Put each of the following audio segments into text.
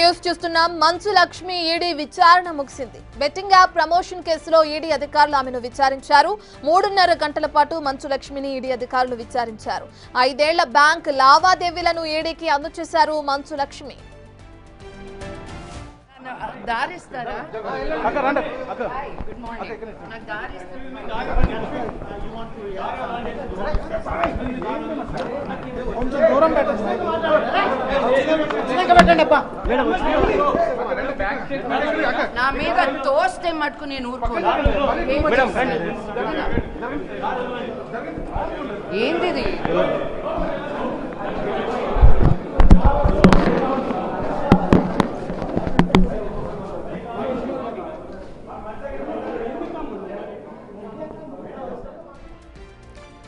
News చూస్తున్నాం. Manchu Lakshmi ED విచారణ ముగిసింది. బెట్టింగ్ యాప్ ప్రమోషన్ కేసులో ఈడీ అధికారులు ఆమెను విచారించారు. 3.5 గంటల పాటు మంచు లక్ష్మిని ఈడీ అధికారులు విచారించారు. 5 ఏళ్ల బ్యాంక్ లావాదేవీలను ఈడీకి అందజేశారు మంచు లక్ష్మి. నా మీద తోస్తే మటుకు నేను ఊరుకోను. ఏంది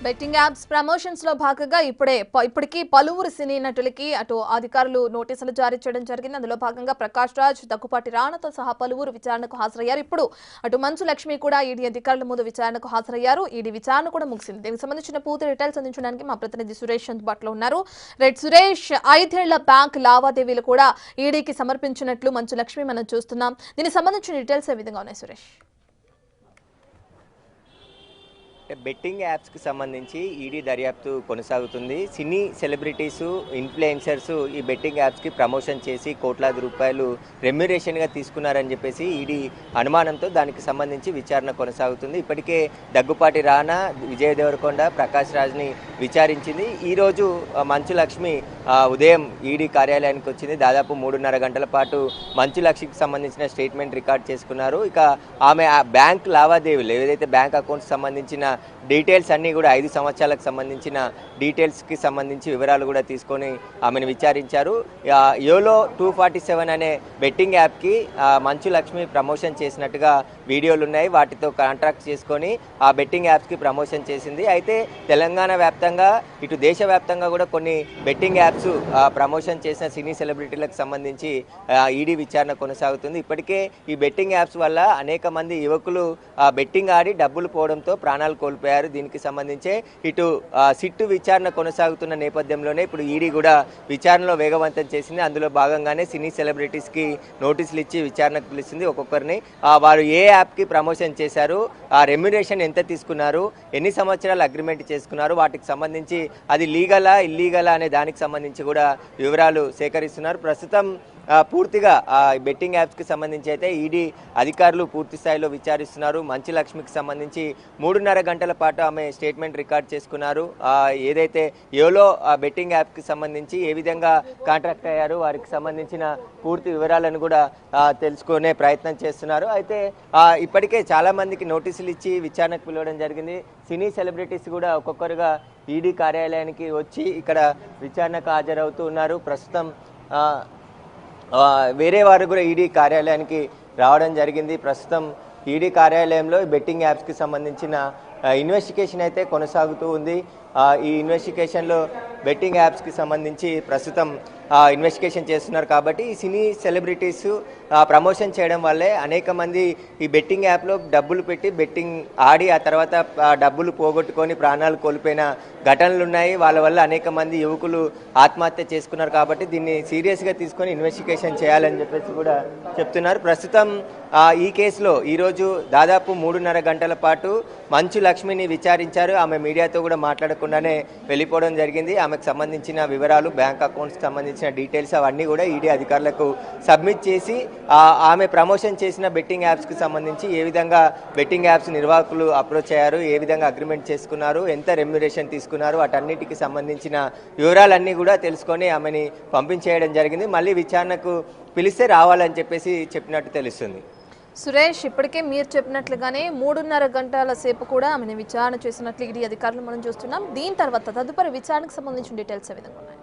బెట్టింగ్ యాప్స్ ప్రమోషన్స్ లో భాగంగా ఇప్పటికీ పలువురు సినీ నటులకి అటు అధికారులు నోటీసులు జారీ చేయడం జరిగింది. అందులో భాగంగా ప్రకాష్ రాజ్, దగ్గుపాటి రాణతో సహా పలువురు విచారణకు హాజరయ్యారు. ఇప్పుడు అటు మంచు లక్ష్మి కూడా ఈడీ అధికారుల ముందు విచారణకు హాజరయ్యారు. ఈడీ విచారణ కూడా ముగిసింది. దీనికి సంబంధించిన పూర్తి డీటెయిల్స్ అందించడానికి మా ప్రతినిధి సురేష్ అందుబాటులో ఉన్నారు. రైట్ సురేష్, 5 ఏళ్ల బ్యాంక్ లావాదేవీలు కూడా ఈడీకి సమర్పించినట్లు మంచు లక్ష్మి మనం చూస్తున్నాం. దీనికి సంబంధించిన డీటెయిల్స్ ఏ విధంగా ఉన్నాయి సురేష్? బెట్టింగ్ యాప్స్కి సంబంధించి ఈడీ దర్యాప్తు కొనసాగుతుంది. సినీ సెలబ్రిటీసు, ఇన్ఫ్లుయెన్సర్సు ఈ బెట్టింగ్ యాప్స్కి ప్రమోషన్ చేసి కోట్లాది రూపాయలు రెమ్యురేషన్గా తీసుకున్నారని చెప్పేసి ఈడీ అనుమానంతో దానికి సంబంధించి విచారణ కొనసాగుతుంది. ఇప్పటికే దగ్గుపాటి రానా, విజయ్ దేవరకొండ, ప్రకాష్ రాజ్ని విచారించింది. ఈరోజు మంచు లక్ష్మి ఉదయం ఈడీ కార్యాలయానికి వచ్చింది. దాదాపు 3.5 గంటల పాటు మంచు లక్ష్మికి సంబంధించిన స్టేట్మెంట్ రికార్డ్ చేసుకున్నారు. ఇక ఆమె బ్యాంక్ లావాదేవీలు ఏదైతే బ్యాంక్ అకౌంట్స్ సంబంధించిన డీటెయిల్స్ అన్నీ కూడా 5 సంవత్సరాలకు సంబంధించిన డీటెయిల్స్కి సంబంధించి వివరాలు కూడా తీసుకొని ఆమెను విచారించారు. యోలో 247 అనే బెట్టింగ్ యాప్కి మంచు లక్ష్మి ప్రమోషన్ చేసినట్టుగా వీడియోలు ఉన్నాయి. వాటితో కాంట్రాక్ట్ చేసుకొని ఆ బెట్టింగ్ యాప్స్కి ప్రమోషన్ చేసింది. అయితే తెలంగాణ వ్యాప్తంగా ఇటు దేశవ్యాప్తంగా కూడా కొన్ని బెట్టింగ్ యాప్స్ ప్రమోషన్ చేసిన సినీ సెలబ్రిటీలకు సంబంధించి ఈడీ విచారణ కొనసాగుతుంది. ఇప్పటికే ఈ బెట్టింగ్ యాప్స్ వల్ల అనేక మంది యువకులు బెట్టింగ్ ఆడి డబ్బులు పోవడంతో ప్రాణాలు కోల్పోయారు. దీనికి సంబంధించే ఇటు సిట్టు విచారణ కొనసాగుతున్న నేపథ్యంలోనే ఇప్పుడు ఈడీ కూడా విచారణలో వేగవంతం చేసింది. అందులో భాగంగానే సినీ సెలబ్రిటీస్కి నోటీసులు ఇచ్చి విచారణకు పిలిచింది. ఒక్కొక్కరిని వారు ఏ యాప్కి ప్రమోషన్ చేశారు, ఆ రెమ్యునేషన్ ఎంత తీసుకున్నారు, ఎన్ని సంవత్సరాలు అగ్రిమెంట్ చేసుకున్నారు, వాటికి సంబంధించి అది లీగలా ఇల్లీగలా అనే దానికి సంబంధించి కూడా వివరాలు సేకరిస్తున్నారు. ప్రస్తుతం పూర్తిగా బెట్టింగ్ యాప్స్కి సంబంధించి అయితే ఈడీ అధికారులు పూర్తి స్థాయిలో విచారిస్తున్నారు. మంచు లక్ష్మికి సంబంధించి 3.5 గంటల పాటు ఆమె స్టేట్మెంట్ రికార్డ్ చేసుకున్నారు. ఏదైతే యోలో బెట్టింగ్ యాప్కి సంబంధించి ఏ విధంగా కాంట్రాక్ట్ అయ్యారు, వారికి సంబంధించిన పూర్తి వివరాలను కూడా తెలుసుకునే ప్రయత్నం చేస్తున్నారు. అయితే ఇప్పటికే చాలామందికి నోటీసులు ఇచ్చి విచారణకు పిలవడం జరిగింది. సినీ సెలబ్రిటీస్ కూడా ఒక్కొక్కరుగా ఈడీ కార్యాలయానికి వచ్చి ఇక్కడ విచారణకు హాజరవుతూ ఉన్నారు. ప్రస్తుతం వేరే వారు కూడా ఈడీ కార్యాలయానికి రావడం జరిగింది. ప్రస్తుతం ఈడీ కార్యాలయంలో బెట్టింగ్ యాప్స్కి సంబంధించిన ఇన్వెస్టిగేషన్ అయితే కొనసాగుతూ ఉంది. ఈ ఇన్వెస్టిగేషన్లో బెట్టింగ్ యాప్స్కి సంబంధించి ప్రస్తుతం ఇన్వెస్టిగేషన్ చేస్తున్నారు. కాబట్టి ఈ సినీ సెలబ్రిటీస్ ప్రమోషన్ చేయడం వల్లే అనేక మంది ఈ బెట్టింగ్ యాప్లో డబ్బులు పెట్టి బెట్టింగ్ ఆడి ఆ తర్వాత డబ్బులు పోగొట్టుకొని ప్రాణాలు కోల్పోయిన ఘటనలు ఉన్నాయి. వాళ్ళ వల్ల అనేక మంది యువకులు ఆత్మహత్య చేసుకున్నారు. కాబట్టి దీన్ని సీరియస్గా తీసుకొని ఇన్వెస్టిగేషన్ చేయాలని చెప్పేసి కూడా చెప్తున్నారు. ప్రస్తుతం ఈ కేసులో ఈరోజు దాదాపు 3.5 గంటల పాటు మంచు లక్ష్మిని విచారించారు. ఆమె మీడియాతో కూడా మాట్లాడకుండానే వెళ్ళిపోవడం జరిగింది. ఆమెకు సంబంధించిన వివరాలు, బ్యాంక్ అకౌంట్స్కి సంబంధించిన డీటెయిల్స్ అవన్నీ కూడా ఈడీ అధికారులకు సబ్మిట్ చేసి ఆమె ప్రమోషన్ చేసిన బెట్టింగ్ యాప్స్కి సంబంధించి ఏ విధంగా బెట్టింగ్ యాప్స్ నిర్వాహకులు అప్రోచ్ అయ్యారు, ఏ విధంగా అగ్రిమెంట్ చేసుకున్నారు, ఎంత రెమ్యురేషన్ తీసుకున్నారు, వాటన్నిటికి సంబంధించిన వివరాలన్నీ కూడా తెలుసుకొని ఆమెని పంపించేయడం జరిగింది. మళ్ళీ విచారణకు పిలిస్తే రావాలని చెప్పేసి చెప్పినట్టు తెలుస్తుంది. సురేష్, ఇప్పటికే మీరు చెప్పినట్లుగానే 3.5 గంటల సేపు కూడా ఆమెను విచారణ చేసినట్లు ఈడీ అధికారులు మనం చూస్తున్నాం. దీని తర్వాత తదుపరి విచారణకు సంబంధించిన డీటెయిల్స్ ఏ విధంగా ఉన్నాయి?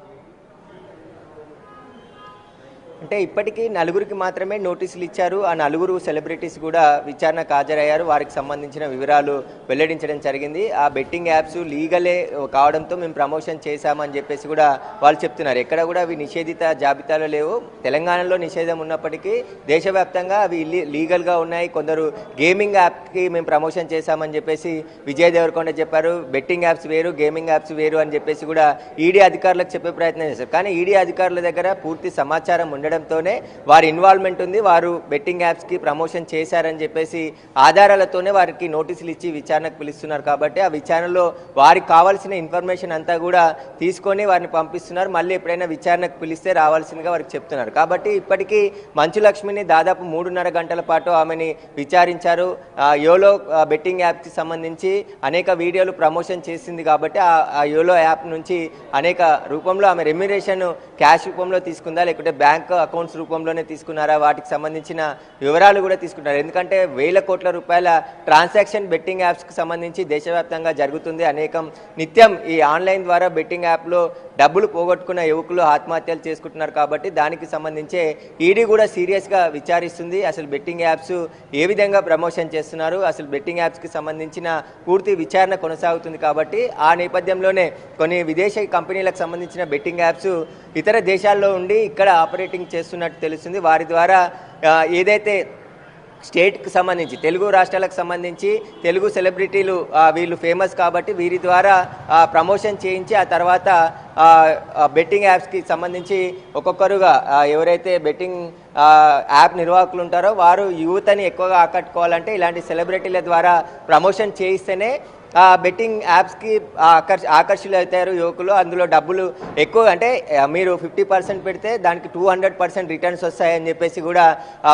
అంటే ఇప్పటికీ 4గురికి మాత్రమే నోటీసులు ఇచ్చారు. ఆ 4గురు సెలబ్రిటీస్ కూడా విచారణకు హాజరయ్యారు. వారికి సంబంధించిన వివరాలు వెల్లడించడం జరిగింది. ఆ బెట్టింగ్ యాప్స్ లీగలే కావడంతో మేము ప్రమోషన్ చేశామని చెప్పేసి కూడా వాళ్ళు చెప్తున్నారు. ఎక్కడ కూడా అవి నిషేధిత జాబితాలో లేవు. తెలంగాణలో నిషేధం ఉన్నప్పటికీ దేశవ్యాప్తంగా అవి లీగల్గా ఉన్నాయి. కొందరు గేమింగ్ యాప్కి మేము ప్రమోషన్ చేశామని చెప్పేసి విజయ్ దేవరకొండ చెప్పారు. బెట్టింగ్ యాప్స్ వేరు, గేమింగ్ యాప్స్ వేరు అని చెప్పేసి కూడా ఈడీ అధికారులకు చెప్పే ప్రయత్నం చేశారు. కానీ ఈడీ అధికారుల దగ్గర పూర్తి సమాచారం ఉండడంతోనే వారి ఇన్వాల్వ్మెంట్ ఉంది, వారు బెట్టింగ్ యాప్స్కి ప్రమోషన్ చేశారని చెప్పేసి ఆధారాలతోనే వారికి నోటీసులు ఇచ్చి విచారణకు పిలుస్తున్నారు. కాబట్టి ఆ విచారణలో వారికి కావాల్సిన ఇన్ఫర్మేషన్ అంతా కూడా తీసుకొని వారిని పంపిస్తున్నారు. మళ్ళీ ఎప్పుడైనా విచారణకు పిలిస్తే రావాల్సిందిగా వారికి చెప్తున్నారు. కాబట్టి ఇప్పటికీ మంచు లక్ష్మిని దాదాపు 3.5 గంటల పాటు ఆమెని విచారించారు. యోలో బెట్టింగ్ యాప్కి సంబంధించి అనేక వీడియోలు ప్రమోషన్ చేసింది కాబట్టి ఆ యోలో యాప్ నుంచి అనేక రూపంలో ఆమె రెమ్యునరేషన్ క్యాష్ రూపంలో తీసుకుందా లేకుంటే బ్యాంక్ అకౌంట్స్ రూపంలోనే తీసుకున్నారా, వాటికి సంబంధించిన వివరాలు కూడా తీసుకున్నారు. ఎందుకంటే వేల కోట్ల రూపాయల ట్రాన్సాక్షన్ బెట్టింగ్ యాప్స్కి సంబంధించి దేశవ్యాప్తంగా జరుగుతుంది. నిత్యం ఈ ఆన్లైన్ ద్వారా బెట్టింగ్ యాప్లో డబ్బులు పోగొట్టుకున్న యువకులు ఆత్మహత్యలు చేసుకుంటున్నారు. కాబట్టి దానికి సంబంధించే ఈడీ కూడా సీరియస్గా విచారిస్తుంది. అసలు బెట్టింగ్ యాప్స్ ఏ విధంగా ప్రమోషన్ చేస్తున్నారు, అసలు బెట్టింగ్ యాప్స్కి సంబంధించిన పూర్తి విచారణ కొనసాగుతుంది. కాబట్టి ఆ నేపథ్యంలోనే కొన్ని విదేశీ కంపెనీలకు సంబంధించిన బెట్టింగ్ యాప్స్ ఇతర దేశాల్లో ఉండి ఇక్కడ ఆపరేటింగ్ చేస్తున్నట్టు తెలుస్తుంది. వారి ద్వారా ఏదైతే స్టేట్కి సంబంధించి తెలుగు రాష్ట్రాలకు సంబంధించి తెలుగు సెలబ్రిటీలు వీళ్ళు ఫేమస్ కాబట్టి వీరి ద్వారా ప్రమోషన్ చేయించి ఆ తర్వాత బెట్టింగ్ యాప్స్కి సంబంధించి ఒక్కొక్కరుగా ఎవరైతే బెట్టింగ్ యాప్ నిర్వాహకులు ఉంటారో వారు యువతని ఎక్కువగా ఆకట్టుకోవాలంటే ఇలాంటి సెలబ్రిటీల ద్వారా ప్రమోషన్ చేయిస్తేనే బెట్టింగ్ యాప్స్కి ఆకర్షితులు అవుతారు యువకులు. అందులో డబ్బులు ఎక్కువ అంటే మీరు 50% పెడితే దానికి 200% రిటర్న్స్ వస్తాయని చెప్పేసి కూడా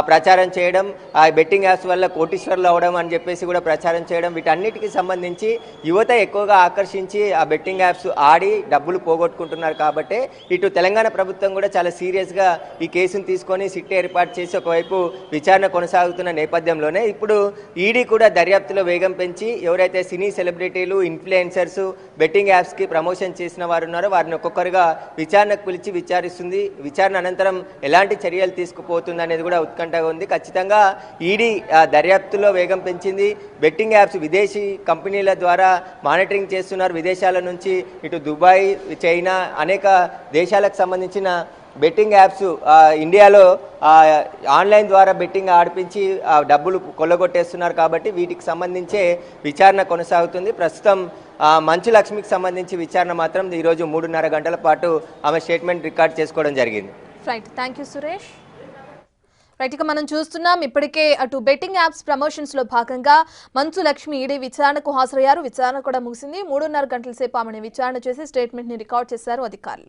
ప్రచారం చేయడం, ఆ బెట్టింగ్ యాప్స్ వల్ల కోటీశ్వర్లు అవడం అని చెప్పేసి కూడా ప్రచారం చేయడం, వీటన్నిటికీ సంబంధించి యువత ఎక్కువగా ఆకర్షించి ఆ బెట్టింగ్ యాప్స్ ఆడి డబ్బులు పోగొట్టుకుంటున్నారు. కాబట్టి ఇటు తెలంగాణ ప్రభుత్వం కూడా చాలా సీరియస్గా ఈ కేసును తీసుకొని సిట్ ఏర్పాటు చేసి ఒకవైపు విచారణ కొనసాగుతున్న నేపథ్యంలోనే ఇప్పుడు ఈడీ కూడా దర్యాప్తులో వేగం పెంచి ఎవరైతే సినీ సెలబ్రిటీలు ఇన్ఫ్లుయెన్సర్స్ బెట్టింగ్ యాప్స్కి ప్రమోషన్ చేసిన వారు ఉన్నారో వారిని ఒక్కొక్కరుగా విచారణకు పిలిచి విచారిస్తుంది. విచారణ అనంతరం ఎలాంటి చర్యలు తీసుకుపోతుంది అనేది కూడా ఉత్కంఠగా ఉంది. ఖచ్చితంగా ఈడీ దర్యాప్తులో వేగం పెంచింది. బెట్టింగ్ యాప్స్ విదేశీ కంపెనీల ద్వారా మానిటరింగ్ చేస్తున్నారు. విదేశాల నుంచి ఇటు దుబాయ్, చైనా అనేక దేశాలకు సంబంధించిన బెట్టింగ్ యాప్స్ ఇండియాలో ఆన్లైన్ ద్వారా బెట్టింగ్ ఆడిపించి డబ్బులు కొల్లగొట్టేస్తున్నారు. కాబట్టి వీటికి సంబంధించే విచారణ కొనసాగుతుంది. ప్రస్తుతం మంచు లక్ష్మికి సంబంధించి విచారణ మాత్రం ఈరోజు 3.5 గంటల పాటు ఆమె స్టేట్మెంట్ రికార్డ్ చేసుకోవడం జరిగింది. Right, thank you Suresh. Right, ఇక మనం చూస్తున్నాం ఇప్పటికే అటు బెట్టింగ్ యాప్స్ ప్రమోషన్స్ లో భాగంగా మంచు లక్ష్మి ఈడీ విచారణకు హాజరయ్యారు. విచారణ కూడా ముగిసింది. 3.5 గంటల సేపు ఆమెను విచారణ చేసి స్టేట్మెంట్ ని రికార్డ్ చేశారు అధికారులు.